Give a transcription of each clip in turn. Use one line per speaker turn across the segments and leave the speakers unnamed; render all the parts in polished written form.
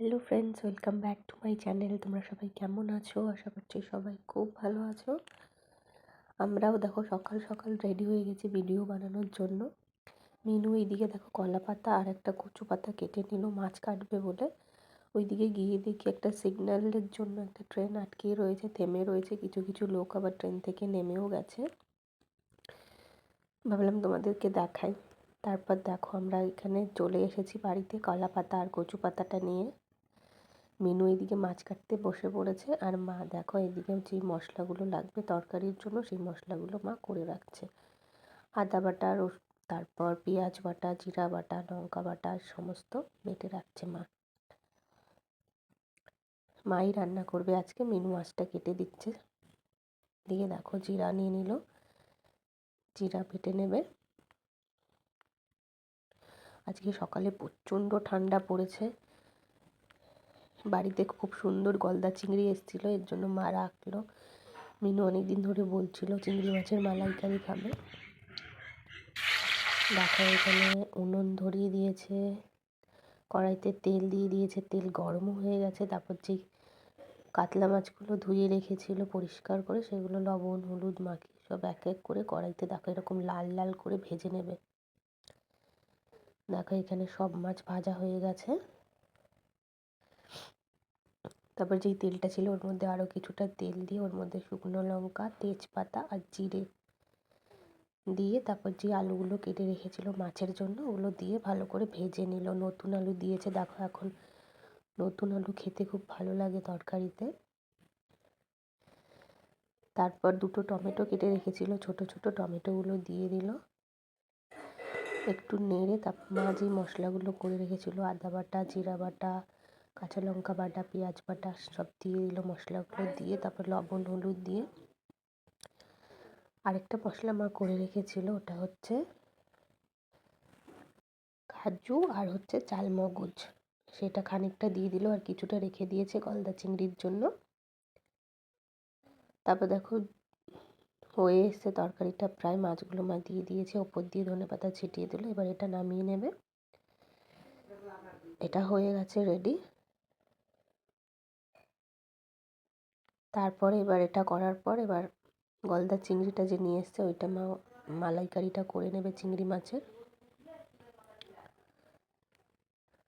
Hello friends, welcome back to my channel. তোমরা সবাই কেমন আছো? আশা করছি সবাই খুব ভালো আছো। আমরাও দেখো সকাল সকাল রেডি হয়ে গেছি ভিডিও বানানোর জন্য। মিনু এইদিকে দেখো কলা পাতা আর একটা কচু পাতা কেটে নিল মাছ কাটবে বলে। ওইদিকে গিয়ে দেখি একটা সিগন্যালের জন্য একটা ট্রেন আটকিয়ে রয়েছে, থেমে রয়েছে। কিছু কিছু লোক আবার ট্রেন থেকে নেমেও গেছে। ভাবলাম তোমাদেরকে দেখাই। তারপর দেখো আমরা এখানে চলে এসেছি বাড়িতে কলা পাতা আর কচু পাতাটা নিয়ে। মিনু এদিকে মাছ কাটতে বসে পড়েছে, আর মা দেখো এদিকে যে মশলাগুলো লাগবে তরকারির জন্য সেই মশলাগুলো মা করে রাখছে। আদা বাটা, তারপর পেঁয়াজ বাটা, জিরা বাটা, লঙ্কা বাটা সমস্ত বেটে রাখছে মা। মাই রান্না করবে আজকে। মিনু মাছটা কেটে দিচ্ছে। দিয়ে দেখো জিরা নিয়ে নিল, জিরা বেটে নেবে। আজকে সকালে প্রচণ্ড ঠান্ডা পড়েছে। বাড়িতে খুব সুন্দর গলদা চিংড়ি এসেছিলো, এর জন্য মা রাখলো। মিনু অনেকদিন ধরে বলছিল চিংড়ি মাছের মালাইকারি খাবে। দেখো এখানে উনুন ধরিয়ে দিয়েছে, কড়াইতে তেল দিয়ে দিয়েছে, তেল গরমও হয়ে গেছে। তারপর যে কাতলা মাছগুলো ধুয়ে রেখেছিল পরিষ্কার করে, সেগুলো লবণ হলুদ মাখিয়ে সব এক এক করে কড়াইতে দেখো এরকম লাল লাল করে ভেজে নেবে। দেখো এখানে সব মাছ ভাজা হয়ে গেছে। তারপর যেই তেলটা ছিল ওর মধ্যে আরও কিছুটা তেল দিয়ে ওর মধ্যে শুকনো লঙ্কা, তেজপাতা আর জিরে দিয়ে তারপর যে আলুগুলো কেটে রেখেছিল মাছের জন্য ওগুলো দিয়ে ভালো করে ভেজে নিল। নতুন আলু দিয়েছে দেখো, এখন নতুন আলু খেতে খুব ভালো লাগে তরকারিতে। তারপর দুটো টমেটো কেটে রেখেছিল, ছোট ছোট টমেটোগুলো দিয়ে দিল। একটু নেড়ে তারপর মা যে মশলাগুলো করে রেখেছিল আদা বাটা, জিরা বাটা, কাঁচা লঙ্কা বাটা, পেঁয়াজ বাটা সব দিয়ে দিল। মশলাগুলো দিয়ে তারপর লবণ হলুদ দিয়ে আরেকটা মশলা মা করে রেখেছিল, ওটা হচ্ছে কাজু আর হচ্ছে চালমগজ, সেটা খানিকটা দিয়ে দিল আর কিছুটা রেখে দিয়েছে গলদা চিংড়ির জন্য। তারপর দেখো হয়ে এসছে তরকারিটা প্রায়, মাছগুলো মা দিয়ে দিয়েছে, ওপর দিয়ে ধনেপাতা ছিটিয়ে দিল। এবার এটা নামিয়ে নেবে। এটা হয়ে গেছে রেডি। তারপরে এবার এটা করার পর এবার গলদা চিংড়িটা যে নিয়ে এসছে ওইটা মা মালাইকারিটা করে নেবে চিংড়ি মাছের।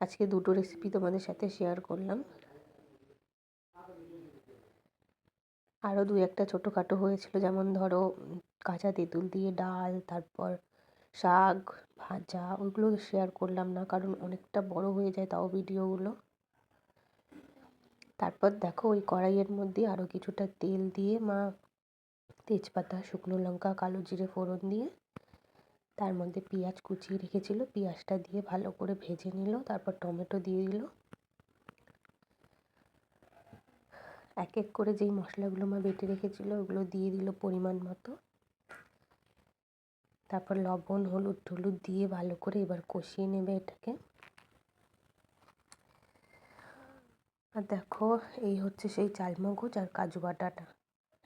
আজকে দুটো রেসিপি তোমাদের সাথে শেয়ার করলাম। আরও দু একটা ছোটোখাটো হয়েছিল, যেমন ধরো কাঁচা তেঁতুল দিয়ে ডাল, তারপর শাক ভাজা, ওইগুলো শেয়ার করলাম না কারণ অনেকটা বড় হয়ে যায় তাও ভিডিওগুলো। তারপর দেখো ওই কড়াইয়ের মধ্যে আরও কিছুটা তেল দিয়ে মা তেজপাতা, শুকনো লঙ্কা, কালো জিরে ফোড়ন দিয়ে তার মধ্যে পেঁয়াজ কুচিয়ে রেখেছিল, পেঁয়াজটা দিয়ে ভালো করে ভেজে নিল। তারপর টমেটো দিয়ে দিল। এক এক করে যেই মশলাগুলো মা বেটে রেখেছিল ওগুলো দিয়ে দিল পরিমাণ মতো। তারপর লবণ হলুদ টলুদ দিয়ে ভালো করে এবার কষিয়ে নেবে এটাকে। আর দেখো এই হচ্ছে সেই চালমগজ আর কাজু বাটাটা,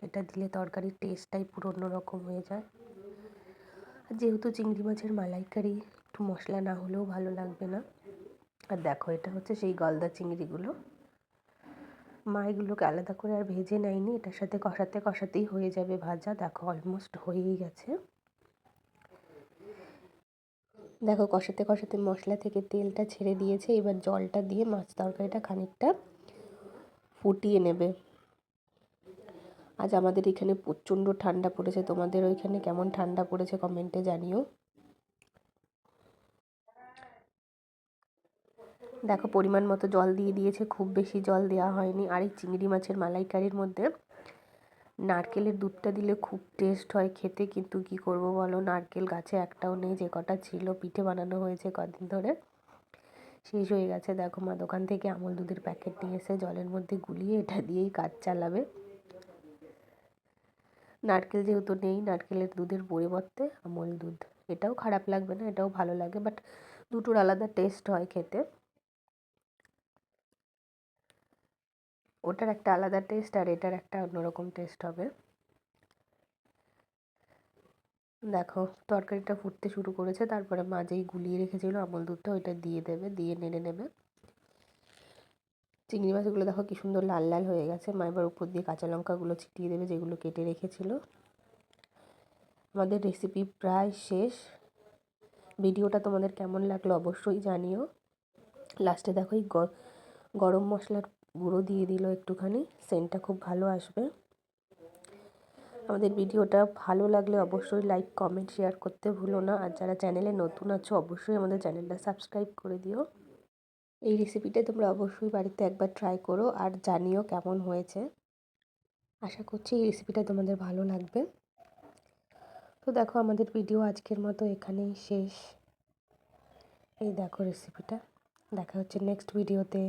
এটা দিলে তরকারির টেস্টটাই পুরো অন্যরকম হয়ে যায়। আর যেহেতু চিংড়ি মাছের মালাইকারি একটু মশলা না হলেও ভালো লাগবে না। আর দেখো এটা হচ্ছে সেই গলদা চিংড়িগুলো। মা এগুলোকে আলাদা করে আর ভেজে নেয়নি, এটার সাথে কষাতে কষাতেই হয়ে যাবে ভাজা। দেখো অলমোস্ট হয়েই গেছে। দেখো কষাতে কষাতে মশলা থেকে তেলটা ছেড়ে দিয়েছে। এবার জলটা দিয়ে মাছ তরকারিটা খানিকটা ফুটিয়ে নেবে। আজ আমাদের এখানে প্রচণ্ড ঠান্ডা পড়েছে, তোমাদের ওইখানে কেমন ঠান্ডা পড়েছে কমেন্টে জানিও। দেখো পরিমাণ মতো জল দিয়ে দিয়েছে, খুব বেশি জল দেওয়া হয়নি। আর এই চিংড়ি মাছের মালাইকারির মধ্যে নারকেলের দুধটা দিলে খুব টেস্ট হয় খেতে, কিন্তু কি করব বলো, নারকেল গাছে একটাও নেই। যে কটা ছিল পিঠে বানানো হয়েছে কদিন ধরে শেষ হয়ে গেছে। দেখো মা দোকান থেকে আমল দুধের প্যাকেট নিয়ে এসে জলের মধ্যে গুলিয়ে এটা দিয়েই কাজ চালাবে। নারকেল যেহেতু নেই, নারকেলের দুধের পরিবর্তে আমল দুধ, এটাও খারাপ লাগবে না, এটাও ভালো লাগে, বাট দুটোর আলাদা টেস্ট হয় খেতে। ওটার একটা আলাদা টেস্ট আর এটার একটা অন্যরকম টেস্ট হবে। দেখো তরকারিটা ফুটতে শুরু করেছে, তারপরে মা যেই গুলিয়ে রেখেছিল আমল দুধটা ওইটা দিয়ে দেবে, দিয়ে নেড়ে নেবে। চিংড়ি মাছগুলো দেখো কি সুন্দর লাল লাল হয়ে গেছে। মা এবার উপর দিয়ে কাঁচা লঙ্কাগুলো ছিটিয়ে দেবে যেগুলো কেটে রেখেছিল। আমাদের রেসিপি প্রায় শেষ। ভিডিওটা তোমাদের কেমন লাগলো অবশ্যই জানিও। লাস্টে দেখো এই গরম মশলার গুঁড়ো দিয়ে দিল একটুখানি, সেন্টটা খুব ভালো আসবে। আমাদের ভিডিওটা ভালো লাগলে অবশ্যই লাইক কমেন্ট শেয়ার করতে ভুলো না। আর যারা চ্যানেলে নতুন আছো অবশ্যই আমাদের চ্যানেলটা সাবস্ক্রাইব করে দিও। এই রেসিপিটা তোমরা অবশ্যই বাড়িতে একবার ট্রাই করো আর জানিও কেমন হয়েছে। আশা করছি এই রেসিপিটা তোমাদের ভালো লাগবে। তো দেখো আমাদের ভিডিও আজকের মতো এখানেই শেষ। এই দেখো রেসিপিটা। দেখা হচ্ছে নেক্সট ভিডিওতে।